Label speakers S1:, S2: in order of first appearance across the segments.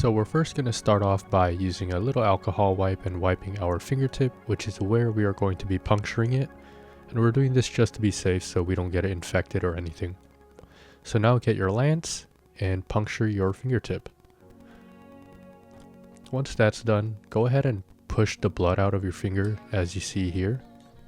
S1: So we're first going to start off by using a little alcohol wipe and wiping our fingertip, which is where we are going to be puncturing it. And we're doing this just to be safe so we don't get it infected or anything. So now get your lance and puncture your fingertip. Once that's done, go ahead and push the blood out of your finger as you see here.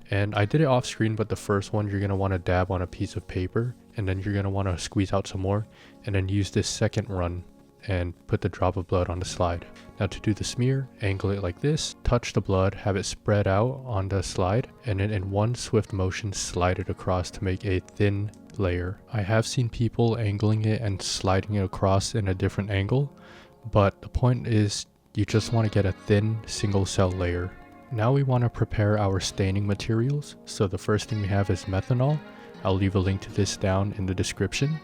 S1: And I did it off screen, but the first one you're going to want to dab on a piece of paper, and then you're going to want to squeeze out some more, and then use this second run and put the drop of blood on the slide. Now to do the smear, angle it like this, touch the blood, have it spread out on the slide, and then in one swift motion slide it across to make a thin layer. I have seen people angling it and sliding it across in a different angle, but the point is you just want to get a thin single cell layer. Now we want to prepare our staining materials. So the first thing we have is methanol. I'll leave a link to this down in the description.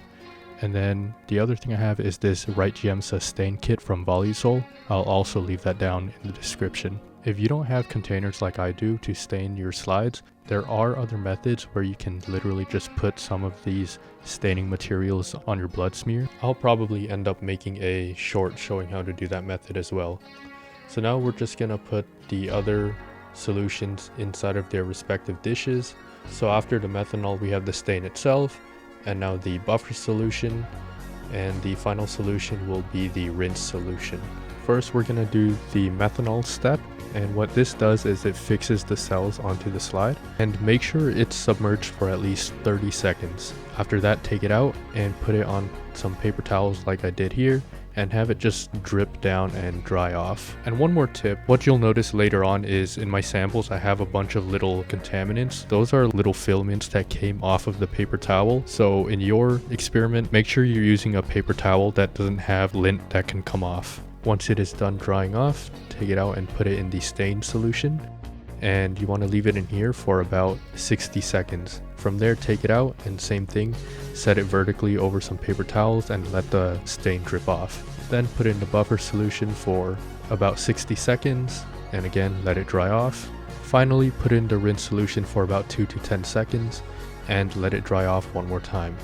S1: And then the other thing I have is this Wright Giemsa stain kit from Volusol. I'll also leave that down in the description. If you don't have containers like I do to stain your slides, there are other methods where you can literally just put some of these staining materials on your blood smear. I'll probably end up making a short showing how to do that method as well. So now we're just gonna put the other solutions inside of their respective dishes. So after the methanol, we have the stain itself, and now the buffer solution, and the final solution will be the rinse solution. First, we're gonna do the methanol step, and what this does is it fixes the cells onto the slide, and make sure it's submerged for at least 30 seconds. After that, take it out and put it on some paper towels like I did here, and have it just drip down and dry off. And one more tip, what you'll notice later on is in my samples I have a bunch of little contaminants. Those are little filaments that came off of the paper towel. So in your experiment, make sure you're using a paper towel that doesn't have lint that can come off. Once it is done drying off, take it out and put it in the stain solution. And you want to leave it in here for about 60 seconds. From there, take it out and same thing, set it vertically over some paper towels and let the stain drip off. Then put in the buffer solution for about 60 seconds and again let it dry off. Finally, put in the rinse solution for about 2 to 10 seconds and let it dry off one more time.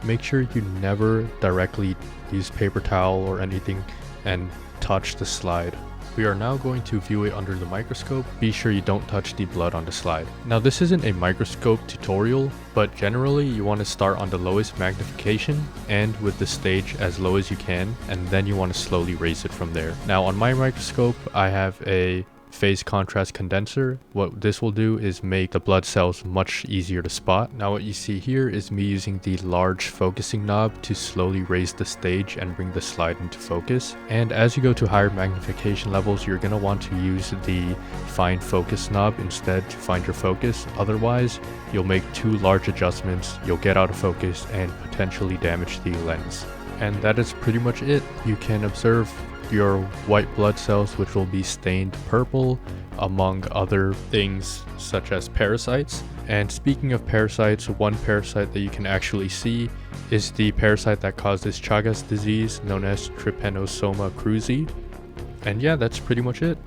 S1: Make sure you never directly use paper towel or anything and touch the slide. We are now going to view it under the microscope. Be sure you don't touch the blood on the slide. Now this isn't a microscope tutorial, but generally you want to start on the lowest magnification and with the stage as low as you can, and then you want to slowly raise it from there. Now on my microscope, I have a phase contrast condenser. What this will do is make the blood cells much easier to spot. Now what you see here is me using the large focusing knob to slowly raise the stage and bring the slide into focus. And as you go to higher magnification levels, you're going to want to use the fine focus knob instead to find your focus. Otherwise, you'll make too large adjustments, you'll get out of focus and potentially damage the lens. And that is pretty much it. You can observe your white blood cells, which will be stained purple, among other things such as parasites. And speaking of parasites, one parasite that you can actually see is the parasite that causes Chagas disease, known as Trypanosoma cruzi. And yeah, that's pretty much it.